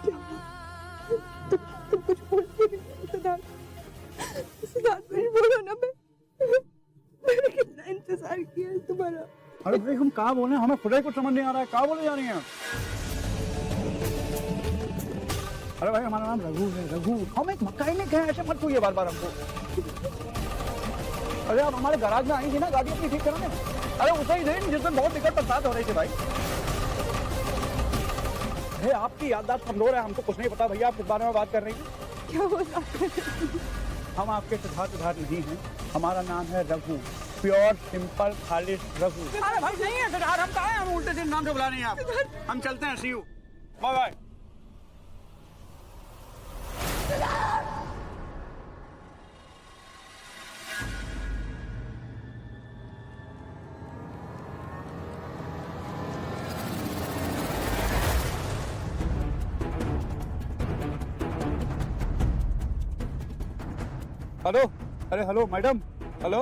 तुम कुछ बोल क्यों नहीं? सिद्धार्थ, सिद्धार्थ मुझे बोलो ना। मैंने कितना इंतजार किया है तुम्हारा। अरे भाई हम कहाँ बोले, हमें खुद ही कुछ समझ नहीं आ रहा है, कहाँ बोले जा रही हैं आप? अरे भाई हमारा नाम रघु है, रघु। हम एक मैकेनिक हैं, ऐसे मत कहिए बार बार हमको। अरे आप हमारे गैराज में आई थी ना गाड़ी अपनी ठीक कराने। अरे उसे ही दिन जिसमें बहुत दिक्कत बरसात हो रही थी भाई। अरे आपकी याददाश्त कमजोर है, हमको कुछ नहीं पता भैया आप किस बारे में बात कर रही हैं। क्या हो रहा है? हम आपके सिद्धार्थ नहीं हैं, हमारा नाम है रघु, प्योर सिंपल खालिश रघु। अरे भाई नहीं है सिद्धार्थ, हम कहाँ हैं, हम उल्टे दिन नाम से बुला रहे हैं आप। हम चलते हैं, सी यू, बाय बाय। हेलो, अरे हेलो मैडम, हेलो,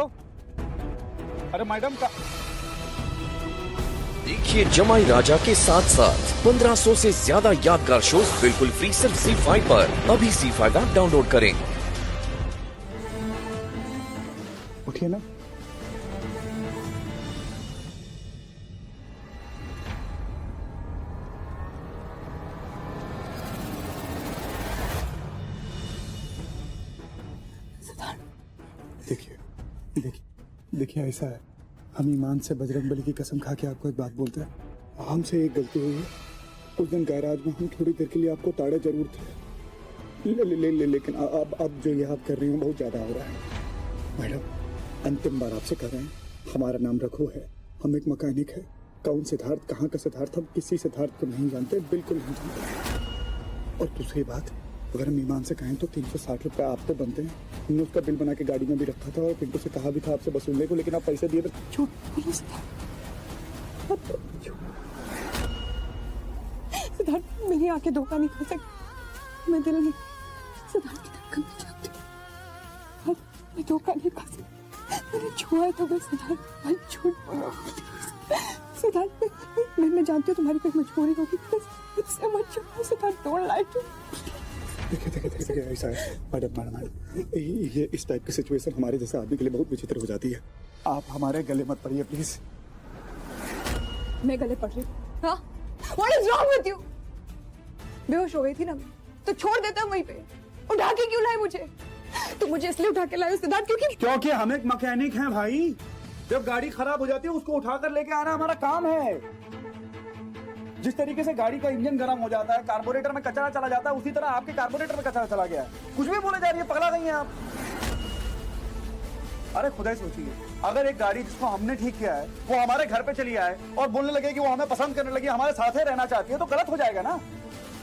अरे मैडम का देखिए जमाई राजा के साथ साथ 1500 से ज्यादा यादगार शोज बिल्कुल फ्री सिर्फ ZEE5 पर। अभी ZEE5 ऐप डाउनलोड करें। उठिए ना। देखिए ऐसा है, हम ईमान से बजरंगबली की कसम खा के आपको एक बात बोलते हैं, हमसे एक गलती हुई है। उस दिन गैराज में हम थोड़ी देर के लिए आपको ताड़े जरूर थे, लेकिन अब जो ये आप कर रही हैं बहुत ज्यादा हो रहा है। मैडम अंतिम बार आपसे कह रहे हैं, हमारा नाम रघु है, हम एक मैकेनिक है। कौन सिद्धार्थ, कहाँ का सिद्धार्थ, हम किसी सिद्धार्थ को नहीं जानते, बिल्कुल नहीं जानते। और दूसरी बात, अगर हम ईमान से कहें तो 360 रुपये आपको बनते हैं। हमने उसका बिल बना के गाड़ी में भी रखा था और पिंटू से कहा भी था आपसे वसूलने को, लेकिन आप पैसे दिए थे। झूठ बोलो सिद्धार्थ, मेरी आंखें धोखा नहीं खा सकती, मैं दिल नहीं सिद्धार्थ की धड़कन में जाती हूँ, मैं धोखा नहीं खा सकती। मैंने छुआ है तो मैं सिद्धार्थ, मैं झूठ बोलो सिद्धार्थ। मैं जानती हूँ तुम्हारी कोई मजबूरी होगी, मुझसे मत छुओ सिद्धार्थ, डोंट लाई टू। देखिए ऐसा है मैडम, ये इस टाइप की सिचुएशन हमारे जैसे आदमी के लिए बहुत विचित्र हो जाती है। आप हमारे गले मत पड़िए प्लीज। मैं गले पड़ रही हूँ? हाँ? What is wrong with you? बेहोश हो गई थी ना, तो छोड़ देता वहीं पे, उठा के क्यों लाए मुझे? तो मुझे इसलिए उठा के लाए सिद्धार्थ क्योंकि हम एक मैकेनिक हैं भाई। जब गाड़ी खराब हो जाती है उसको उठाकर लेके आना हमारा काम है। जिस तरीके से गाड़ी का इंजन गर्म हो जाता है, कार्बोरेटर में कचरा चला जाता है, उसी तरह आपके कार्बोरेटर में कचरा चला गया है। कुछ भी बोले जा रही है, पगला गई हैं आप। अरे खुदा ही सोचिए, अगर एक गाड़ी जिसको हमने ठीक किया है वो हमारे घर पे चली आए और बोलने लगे कि वो हमें पसंद करने लगी, हमारे साथ ही रहना चाहती है, तो गलत हो जाएगा ना।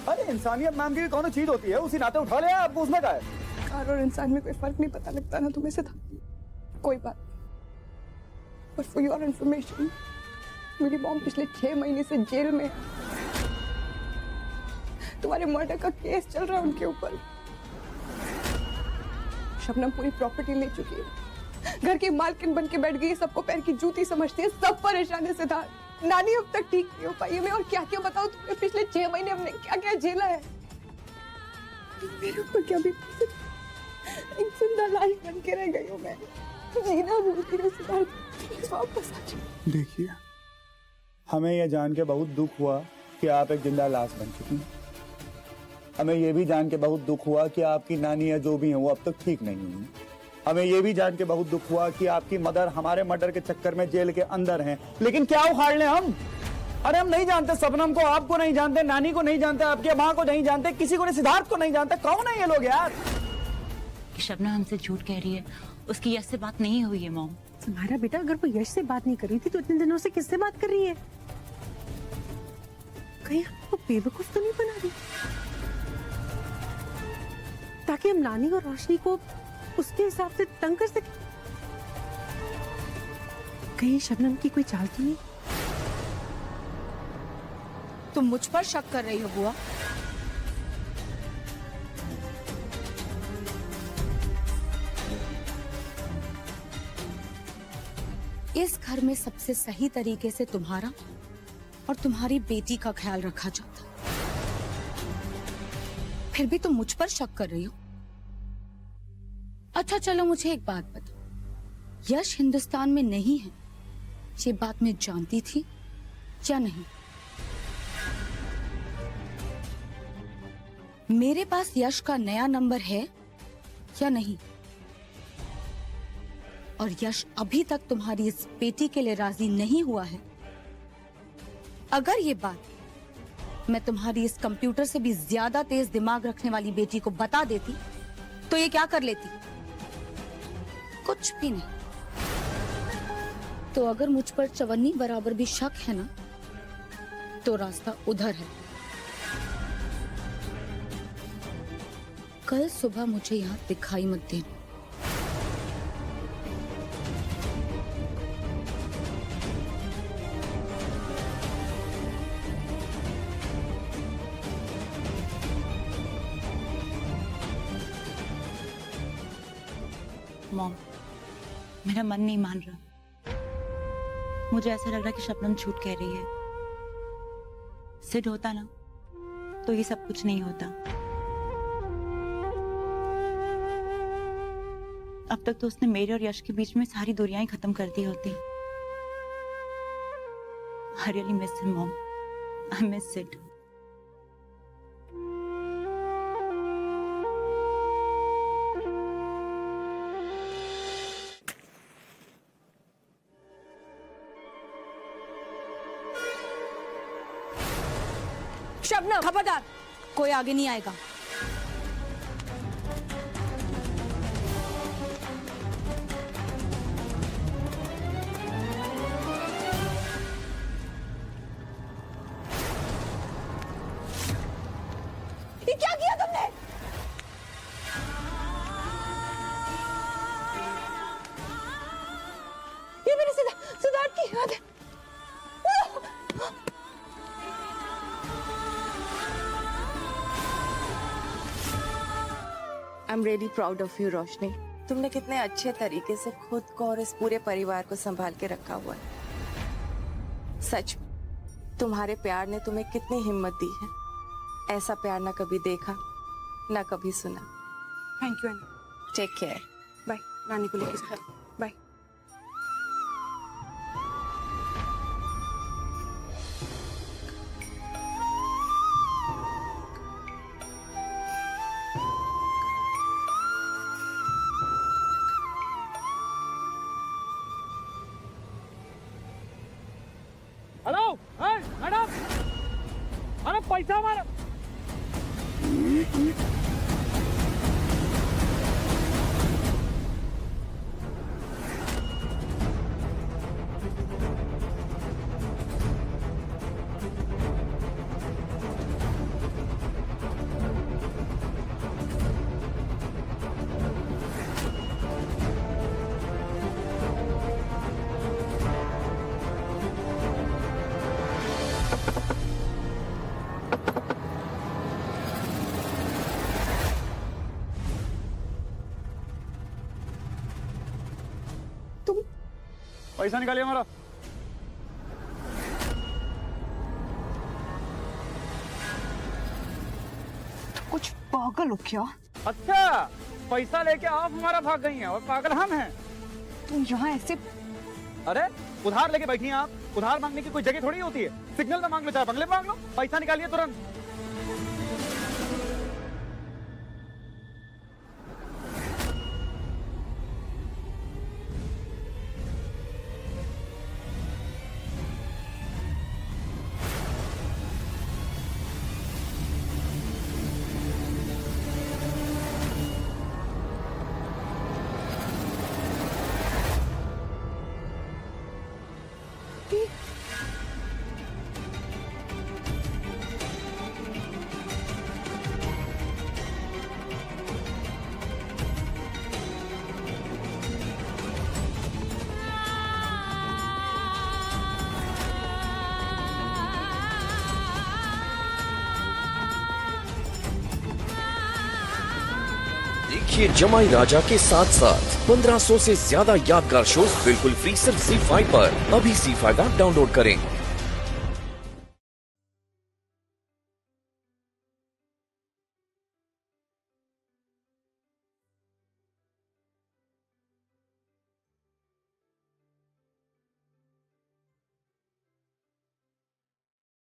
अरे इंसानियत नाम की कौन चीज होती है, उसी नाते उठा लिया आपको, उसमें का है। कार और इंसान में कोई फर्क नहीं पता लगता ना तुम्हें से था। कोई बात नहीं, बट फॉर योर इन्फॉर्मेशन, मेरी मॉम पिछले 6 महीने से जेल में, तुम्हारे मर्डर का केस चल रहा है उनके ऊपर। शबनम पूरी प्रॉपर्टी ले चुकी है, घर की मालकिन बन के बैठ गई, सबको पैर की जूती समझती है, सब परेशान है सिद्धार्थ। नानी अब तक ठीक नहीं हो पाई है, मैं और क्या क्या बताऊं तुम्हें, पिछले 6 महीने हमने क्या क्या झेला है। मेरे ऊपर क्या भी एक जिंदा लाश बन के रह गई हूँ मैं, जीना भूलती हूँ सिद्धार्थ, वापस आ जाओ। देखिए हमें यह जान के बहुत दुख हुआ कि आप एक जिंदा लाश बन चुकी हैं। हमें यह भी जान के बहुत दुख हुआ कि आपकी नानी या जो भी है वो अब तक ठीक नहीं हुई। हमें यह भी जान के बहुत दुख हुआ कि आपकी मदर हमारे मर्डर के चक्कर में जेल के अंदर हैं। लेकिन क्या उखाड़ लें हम? अरे हम नहीं जानते शबनम को, आपको नहीं जानते, नानी को नहीं जानते, आपके माँ को नहीं जानते, किसी को नहीं, सिद्धार्थ को नहीं जानते। कौन है ये लोग यार? शबनम हमसे झूठ कह रही है, उसकी यश से बात नहीं हुई है मॉम। तुम्हारा बेटा अगर वो यश से बात नहीं कर रही थी तो इतने दिनों से किससे बात कर रही है? कहीं आपको बेवकूफ तो नहीं बना रही, ताकि हम नानी और रोशनी को उसके हिसाब से तंग कर सके? कहीं शबनम की कोई चाल तो नहीं? तुम मुझ पर शक कर रही हो बुआ? इस घर में सबसे सही तरीके से तुम्हारा और तुम्हारी बेटी का ख्याल रखा जाता। फिर भी तुम मुझ पर शक कर रही हो। अच्छा चलो मुझे एक बात बता, यश हिंदुस्तान में नहीं है, ये बात मैं जानती थी या नहीं? मेरे पास यश का नया नंबर है या नहीं? और यश अभी तक तुम्हारी इस बेटी के लिए राजी नहीं हुआ है। अगर ये बात मैं तुम्हारी इस कंप्यूटर से भी ज्यादा तेज दिमाग रखने वाली बेटी को बता देती तो ये क्या कर लेती? कुछ भी नहीं। तो अगर मुझ पर चवन्नी बराबर भी शक है ना, तो रास्ता उधर है। कल सुबह मुझे यहां दिखाई मत देना। मॉम, मेरा मन नहीं मान रहा। मुझे ऐसा लग रहा है कि शबनम झूठ कह रही है। सिड होता ना तो ये सब कुछ नहीं होता। अब तक तो उसने मेरे और यश के बीच में सारी दूरियां ही खत्म कर दी होती। I really miss him, Mom. I miss Sid. Shabnam, खबरदार, कोई आगे नहीं आएगा। ये क्या किया तुमने? ये मेरे सिद्धार्थ की याद है। I am really proud of you Roshni. तुमने कितने अच्छे तरीके से खुद को और इस पूरे परिवार को संभाल के रखा हुआ है। सच, तुम्हारे प्यार ने तुम्हें कितनी हिम्मत दी है। ऐसा प्यार ना कभी देखा, ना कभी सुना। Thank you aunty. Take care. Bye. Rani को लेके जा। बाय। हेलो मैडम, अरे पैसा हमारा। पैसा निकालिए हमारा। कुछ पागल हो क्या? अच्छा, पैसा लेके आप हमारा भाग गई हैं और पागल हम हैं। तुम यहाँ ऐसे? अरे उधार लेके बैठी हैं आप। उधार मांगने की कोई जगह थोड़ी होती है। सिग्नल में मांग लो चाहे बंगले में मांग लो। पैसा निकालिए तुरंत। देखिए जमाई राजा के साथ साथ 1500 से ज्यादा यादगार शोज बिल्कुल फ्री सिर्फ ZEE5 पर। अभी ZEE5 ऐप डाउनलोड करें।